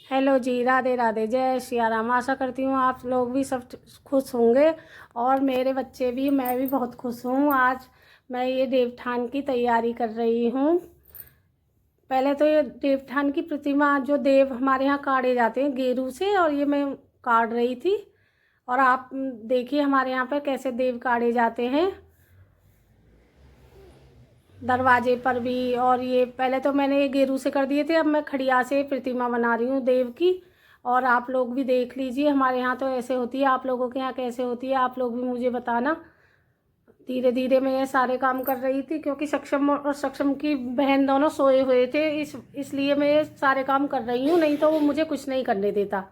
Hello जी, राधे राधे, जय सिया राम। आशा करती हूँ आप लोग भी सब खुश होंगे और मेरे बच्चे भी, मैं भी बहुत खुश हूँ। आज मैं ये देवठान की तैयारी कर रही हूँ। पहले तो ये देवठान की प्रतिमा, जो देव हमारे यहाँ काढ़े जाते हैं गेरू से, और ये मैं काढ़ रही थी। और आप देखिए हमारे यहाँ पर कैसे देव काढ़े जाते हैं दरवाजे पर भी। और ये पहले तो मैंने ये गेरू से कर दिए थे, अब मैं खड़िया से प्रतिमा बना रही हूँ देव की। और आप लोग भी देख लीजिए, हमारे यहाँ तो ऐसे होती है, आप लोगों के यहाँ कैसे होती है आप लोग भी मुझे बताना। धीरे धीरे मैं ये सारे काम कर रही थी, क्योंकि सक्षम और सक्षम की बहन दोनों सोए हुए थे, इसलिए मैं ये सारे काम कर रही हूँ, नहीं तो वो मुझे कुछ नहीं करने देता।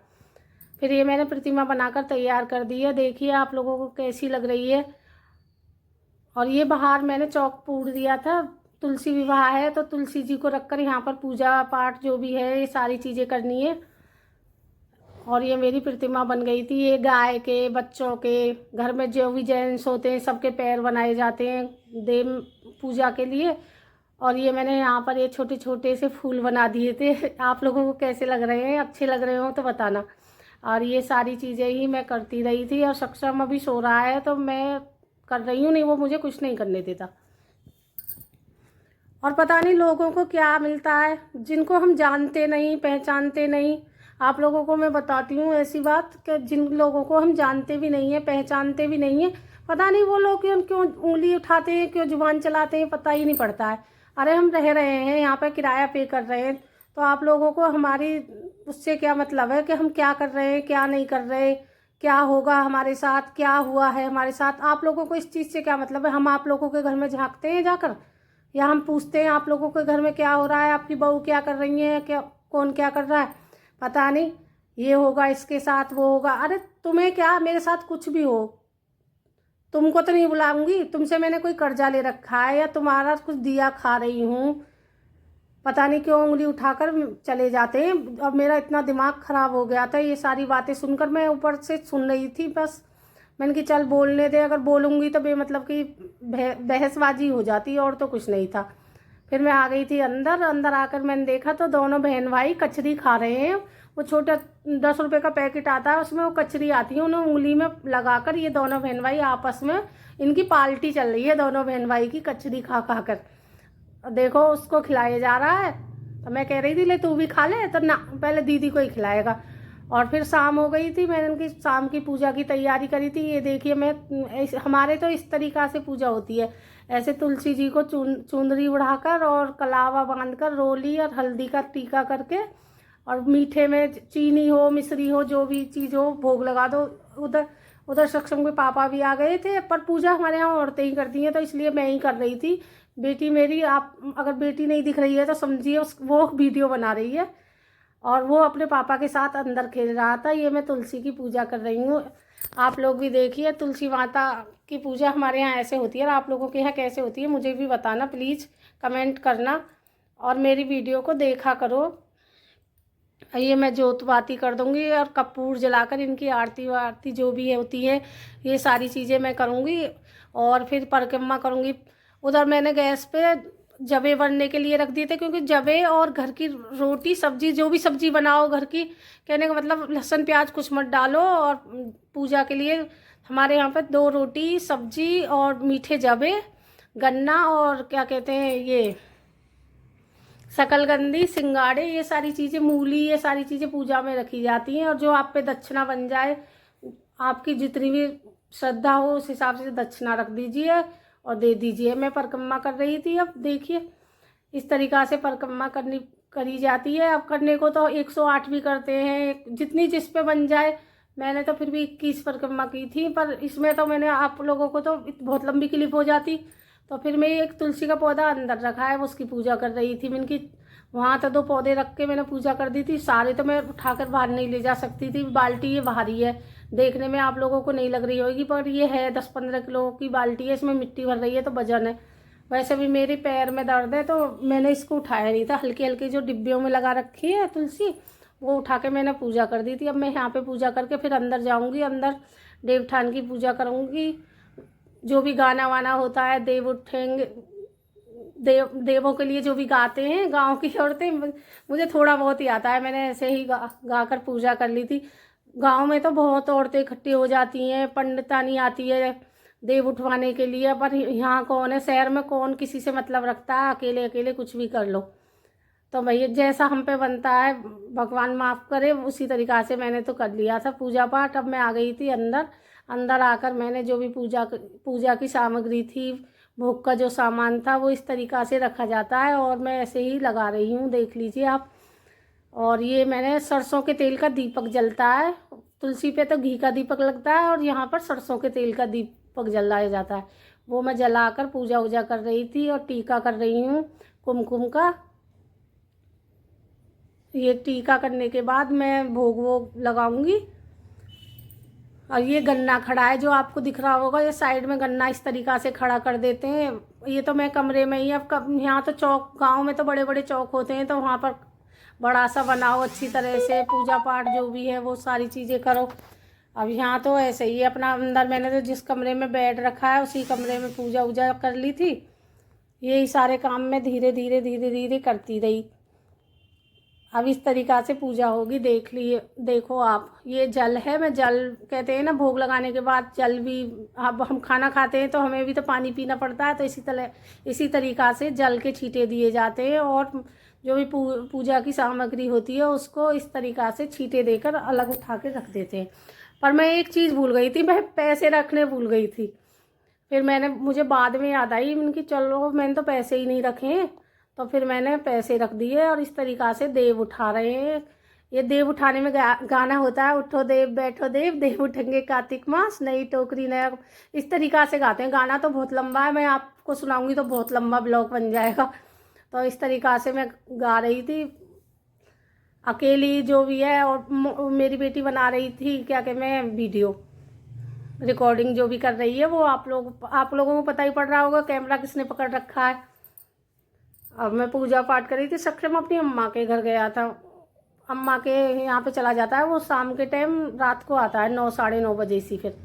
फिर ये मैंने प्रतिमा बनाकर तैयार कर दी है, देखिए आप लोगों को कैसी लग रही है। और ये बाहर मैंने चौक पूड़ दिया था, तुलसी विवाह है तो तुलसी जी को रखकर यहाँ पर पूजा पाठ जो भी है ये सारी चीज़ें करनी है। और ये मेरी प्रतिमा बन गई थी। ये गाय के, बच्चों के, घर में जो भी जेंट्स होते हैं सबके पैर बनाए जाते हैं देव पूजा के लिए। और ये मैंने यहाँ पर ये छोटे छोटे से फूल बना दिए थे आप लोगों को कैसे लग रहे हैं, अच्छे लग रहे हो तो बताना। और ये सारी चीज़ें ही मैं करती रही थी। और सक्षम अभी सो रहा है तो मैं कर रही हूँ, नहीं वो मुझे कुछ नहीं करने देता। और पता नहीं लोगों को क्या मिलता है, जिनको हम जानते नहीं पहचानते नहीं। आप लोगों को मैं बताती हूँ ऐसी बात कि जिन लोगों को हम जानते भी नहीं है पहचानते भी नहीं है, पता नहीं वो लोग क्यों क्यों उंगली उठाते हैं, क्यों जुबान चलाते हैं, पता ही नहीं पड़ता है। अरे हम रह रहे हैं यहाँ पे, किराया पे कर रहे हैं, तो आप लोगों को हमारी उससे क्या मतलब है कि हम क्या कर रहे हैं क्या नहीं कर रहे, क्या होगा हमारे साथ, क्या हुआ है हमारे साथ। आप लोगों को इस चीज़ से क्या मतलब है। हम आप लोगों के घर में झांकते हैं जाकर, या हम पूछते हैं आप लोगों के घर में क्या हो रहा है, आपकी बहू क्या कर रही है, क्या कौन क्या कर रहा है। पता नहीं ये होगा इसके साथ, वो होगा। अरे तुम्हें क्या, मेरे साथ कुछ भी हो, तुमको तो नहीं बुलाऊंगी। तुमसे मैंने कोई कर्जा ले रखा है या तुम्हारा कुछ दिया खा रही हूँ, पता नहीं क्यों उंगली उठाकर चले जाते हैं। और मेरा इतना दिमाग खराब हो गया था ये सारी बातें सुनकर, मैं ऊपर से सुन रही थी बस। मैंने कि चल बोलने दे, अगर बोलूँगी तो बेमतलब की बहसबाजी हो जाती, और तो कुछ नहीं था। फिर मैं आ गई थी अंदर। अंदर आकर मैंने देखा तो दोनों बहन भाई कचरी खा रहे हैं। वो छोटा 10 रुपए का पैकेट आता है, उसमें वो कचरी आती है, उन्हें उंगली में लगाकर ये दोनों बहन भाई आपस में, इनकी पार्टी चल रही है दोनों बहन भाई की, कचरी खा खा कर। देखो उसको खिलाया जा रहा है, तो मैं कह रही थी ले तू भी खा ले, तो ना पहले दीदी को ही खिलाएगा। और फिर शाम हो गई थी, मैंने उनकी शाम की पूजा की तैयारी करी थी। ये देखिए मैं हमारे तो इस तरीक़ा से पूजा होती है, ऐसे तुलसी जी को चुंदरी उड़ाकर और कलावा बांधकर रोली और हल्दी का टीका करके, और मीठे में चीनी हो मिश्री हो जो भी चीज़ हो भोग लगा दो। उधर उधर सक्षम के पापा भी आ गए थे, पर पूजा हमारे यहाँ औरतें ही करती हैं तो इसलिए मैं ही कर रही थी। बेटी मेरी, आप अगर बेटी नहीं दिख रही है तो समझिए वो वीडियो बना रही है, और वो अपने पापा के साथ अंदर खेल रहा था। ये मैं तुलसी की पूजा कर रही हूँ। आप लोग भी देखिए, तुलसी माता की पूजा हमारे यहाँ ऐसे होती है, और आप लोगों के यहाँ कैसे होती है मुझे भी बताना, प्लीज़ कमेंट करना। और मेरी वीडियो को देखा करो। ये मैं जोत बाती कर दूंगी और कपूर जलाकर इनकी आरती वारती जो भी है होती है, ये सारी चीज़ें मैं करूँगी। और फिर परिक्रमा करूँगी। उधर मैंने गैस पे जवे बनने के लिए रख दिए थे, क्योंकि जवे और घर की रोटी सब्जी, जो भी सब्जी बनाओ घर की, कहने का मतलब लहसुन प्याज कुछ मत डालो। और पूजा के लिए हमारे यहाँ पे 2 रोटी सब्जी और मीठे जवे, गन्ना और क्या कहते हैं ये शकलकंदी, सिंगाड़े, ये सारी चीज़ें, मूली, ये सारी चीज़ें पूजा में रखी जाती हैं। और जो आप पे दक्षिणा बन जाए, आपकी जितनी भी श्रद्धा हो उस हिसाब से दक्षिणा रख दीजिए और दे दीजिए। मैं परिक्रमा कर रही थी, अब देखिए इस तरीक़ा से परिक्रमा करी जाती है। अब करने को तो 108 भी करते हैं, जितनी जिस पे बन जाए। मैंने तो फिर भी 21 परिक्रमा की थी, पर इसमें तो मैंने आप लोगों को तो बहुत लंबी क्लिप हो जाती। तो फिर मैं एक तुलसी का पौधा अंदर रखा है, उसकी पूजा कर रही थी। मैंने कि वहाँ तो 2 पौधे रख के मैंने पूजा कर दी थी। सारे तो मैं उठाकर बाहर नहीं ले जा सकती थी, बाल्टी ये भारी है, देखने में आप लोगों को नहीं लग रही होगी, पर ये है 10-15 किलो की बाल्टी है, इसमें मिट्टी भर रही है तो वजन है। वैसे भी मेरे पैर में दर्द है तो मैंने इसको उठाया नहीं था, हल्की हल्की जो डिब्बियों में लगा रखी है तुलसी, वो उठा के मैंने पूजा कर दी थी। अब मैं यहाँ पे पूजा करके फिर अंदर जाऊँगी, अंदर देवठान की पूजा करूँगी। जो भी गाना वाना होता है, देव उठेंगे, देवों के लिए जो भी गाते हैं गांव की औरतें, मुझे थोड़ा बहुत ही आता है। मैंने ऐसे ही गा कर पूजा कर ली थी। गांव में तो बहुत औरतें इकट्ठी हो जाती हैं, पंडितानी आती है देव उठवाने के लिए, पर यहाँ कौन है, शहर में कौन किसी से मतलब रखता है, अकेले अकेले कुछ भी कर लो। तो भैया जैसा हम पे बनता है, भगवान माफ़ करे, उसी तरीक़ा से मैंने तो कर लिया था पूजा पाठ। अब मैं आ गई थी अंदर। अंदर आकर मैंने जो भी पूजा की सामग्री थी, भोग का जो सामान था, वो इस तरीक़ा से रखा जाता है और मैं ऐसे ही लगा रही हूँ, देख लीजिए आप। और ये मैंने सरसों के तेल का दीपक जलता है, तुलसी पे तो घी का दीपक लगता है और यहाँ पर सरसों के तेल का दीपक जलाया जाता है, वो मैं जलाकर पूजा वूजा कर रही थी। और टीका कर रही हूँ कुमकुम का। ये टीका करने के बाद मैं भोग वोग लगाऊंगी। और ये गन्ना खड़ा है जो आपको दिख रहा होगा, ये साइड में गन्ना इस तरीक़ा से खड़ा कर देते हैं। ये तो मैं कमरे में ही, अब यहाँ तो चौक, गांव में तो बड़े बड़े चौक होते हैं, तो वहाँ पर बड़ा सा बनाओ, अच्छी तरह से पूजा पाठ जो भी है वो सारी चीज़ें करो। अब यहाँ तो ऐसे ही अपना अंदर, मैंने तो जिस कमरे में बेड रखा है उसी कमरे में पूजा वूजा कर ली थी। यही सारे काम मैं धीरे धीरे धीरे धीरे करती रही। अब इस तरीक़ा से पूजा होगी, देख लिए, देखो आप। ये जल है, मैं जल कहते हैं ना, भोग लगाने के बाद जल भी, अब हम खाना खाते हैं तो हमें भी तो पानी पीना पड़ता है, तो इसी तरीक़ा से जल के छींटे दिए जाते हैं। और जो भी पूजा की सामग्री होती है उसको इस तरीक़ा से छींटे देकर अलग उठा के रख देते हैं। पर मैं एक चीज़ भूल गई थी, मैं पैसे रखने भूल गई थी। फिर मुझे बाद में याद आई, उनकी चलो मैंने तो पैसे ही नहीं रखे, तो फिर मैंने पैसे रख दिए। और इस तरीक़ा से देव उठा रहे हैं। ये देव उठाने में गाना होता है, उठो देव बैठो देव, देव उठेंगे कार्तिक मास, नई टोकरी नया, इस तरीक़ा से गाते हैं। गाना तो बहुत लंबा है, मैं आपको सुनाऊंगी तो बहुत लंबा ब्लॉग बन जाएगा। तो इस तरीक़ा से मैं गा रही थी अकेली जो भी है। और मेरी बेटी बना रही थी क्या कि मैं वीडियो रिकॉर्डिंग जो भी कर रही है, वो आप लोगों को पता ही पड़ रहा होगा कैमरा किसने पकड़ रखा है। अब मैं पूजा पाठ कर रही थी। सक्षम अपनी अम्मा के घर गया था, अम्मा के यहाँ पे चला जाता है, वो शाम के टाइम रात को आता है 9 साढ़े 9 बजे से। फिर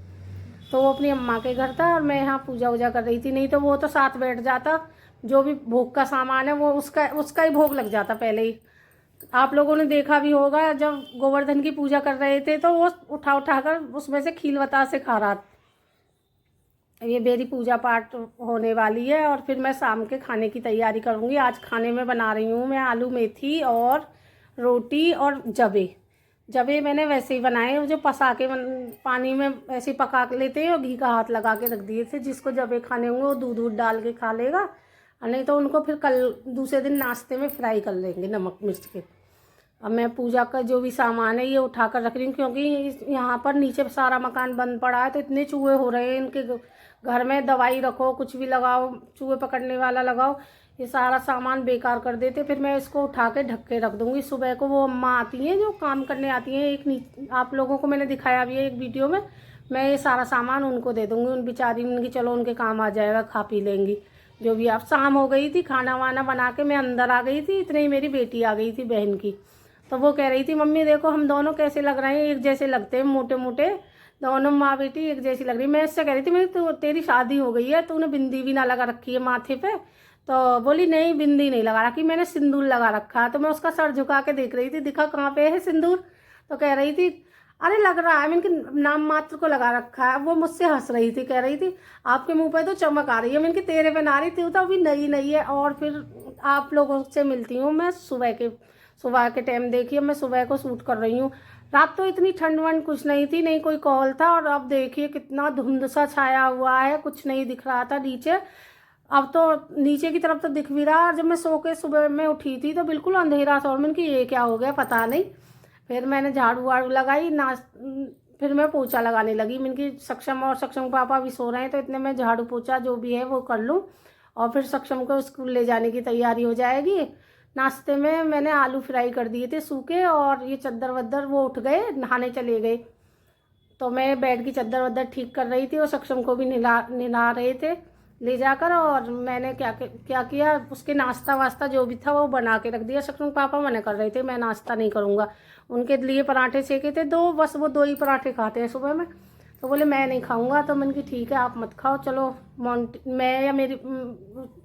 तो वो अपनी अम्मा के घर था और मैं यहाँ पूजा वूजा कर रही थी। नहीं तो वो तो साथ बैठ जाता, जो भी भोग का सामान है वो उसका ही भोग लग जाता पहले ही। आप लोगों ने देखा भी होगा, जब गोवर्धन की पूजा कर रहे थे तो वो उठा कर उसमें से खील बतासे खा रहा था। ये मेरी पूजा पाठ होने वाली है और फिर मैं शाम के खाने की तैयारी करूँगी। आज खाने में बना रही हूँ मैं आलू मेथी और रोटी और जबे मैंने वैसे ही बनाए, जो पसा के पानी में ऐसे पका के लेते हैं और घी का हाथ लगा के रख दिए थे। जिसको जबे खाने होंगे वो दूध डाल के खा लेगा, और नहीं तो उनको फिर कल दूसरे दिन नाश्ते में फ्राई कर लेंगे नमक मिर्च के। अब मैं पूजा का जो भी सामान है ये उठा कर रख रही हूँ, क्योंकि यहाँ पर नीचे सारा मकान बंद पड़ा है, तो इतने चूहे हो रहे हैं इनके घर में। दवाई रखो, कुछ भी लगाओ, चूहे पकड़ने वाला लगाओ, ये सारा सामान बेकार कर देते। फिर मैं इसको उठा के ढक के रख दूँगी। सुबह को वो अम्मा आती हैं जो काम करने आती हैं, आप लोगों को मैंने दिखाया भी है एक वीडियो में, मैं ये सारा सामान उनको दे दूँगी। उन बेचारी उनकी चलो उनके काम आ जाएगा, खा पी लेंगी जो भी। आप शाम हो गई थी, खाना वाना बना के मैं अंदर आ गई थी, इतने ही मेरी बेटी आ गई थी बहन की। तो वो कह रही थी मम्मी देखो हम दोनों कैसे लग रहे हैं, एक जैसे लगते हैं, मोटे मोटे दोनों, माँ बेटी एक जैसी लग रही। मैं इससे कह रही थी, मेरी तो तेरी शादी हो गई है, तूने बिंदी भी ना लगा रखी है माथे पे। तो बोली नहीं बिंदी नहीं लगा रखी, मैंने सिंदूर लगा रखा है। तो मैं उसका सर झुका के देख रही थी, दिखा कहाँ पे है सिंदूर। तो कह रही थी अरे लग रहा है, मैंने नाम मात्र को लगा रखा है। वो मुझसे हंस रही थी, कह रही थी आपके मुंह पे तो चमक आ रही है। मैंने तेरे पे ना रही थी, तो अभी नई नई है। और फिर आप लोगों से मिलती हूँ मैं सुबह के टाइम। देखिए मैं सुबह को शूट कर रही हूँ। रात तो इतनी ठंड वंड कुछ नहीं थी, नहीं कोई कॉल था, और अब देखिए कितना धुंध सा छाया हुआ है, कुछ नहीं दिख रहा था नीचे। अब तो नीचे की तरफ तो दिख भी रहा। जब मैं सो के सुबह में उठी थी तो बिल्कुल अंधेरा था, और मैंने कि ये क्या हो गया पता नहीं। फिर मैंने झाड़ू वाड़ू लगाई, फिर मैं पोछा लगाने लगी। मैंने कि सक्षम पापा भी सो रहे हैं, तो इतने में झाड़ू पोछा जो भी है वो कर लूँ, और फिर सक्षम को स्कूल ले जाने की तैयारी हो जाएगी। नाश्ते में मैंने आलू फ्राई कर दिए थे सूखे, और ये चद्दर वद्दर वो उठ गए, नहाने चले गए। तो मैं बेड की चद्दर वद्दर ठीक कर रही थी, और सक्षम को भी नहला रहे थे ले जाकर। और मैंने क्या किया, उसके नाश्ता वास्ता जो भी था वो बना के रख दिया। सक्षम पापा मना कर रहे थे, मैं नाश्ता नहीं करूँगा। उनके लिए पराठे सेके थे 2, बस वो 2 ही पराठे खाते हैं सुबह में। तो बोले मैं नहीं खाऊंगा। तो मैंने कहा ठीक है आप मत खाओ, चलो मोंटी मैं या मेरी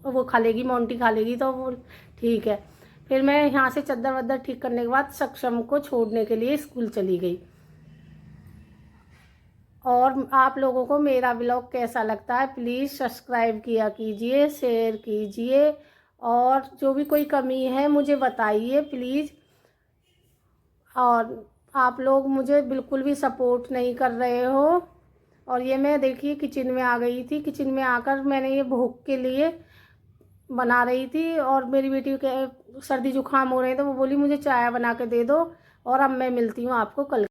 वो खा लेगी, मोंटी खा लेगी। तो वो ठीक है। फिर मैं यहाँ से चद्दर वद्दर ठीक करने के बाद सक्षम को छोड़ने के लिए स्कूल चली गई। और आप लोगों को मेरा व्लॉग कैसा लगता है प्लीज़ सब्सक्राइब किया कीजिए, शेयर कीजिए, और जो भी कोई कमी है मुझे बताइए प्लीज़। और आप लोग मुझे बिल्कुल भी सपोर्ट नहीं कर रहे हो। और ये मैं देखिए किचन में आ गई थी। किचन में आकर मैंने ये भूख के लिए बना रही थी, और मेरी बेटी के सर्दी जुकाम हो रहे थे, वो बोली मुझे चाय बना के दे दो। और अब मैं मिलती हूँ आपको कल।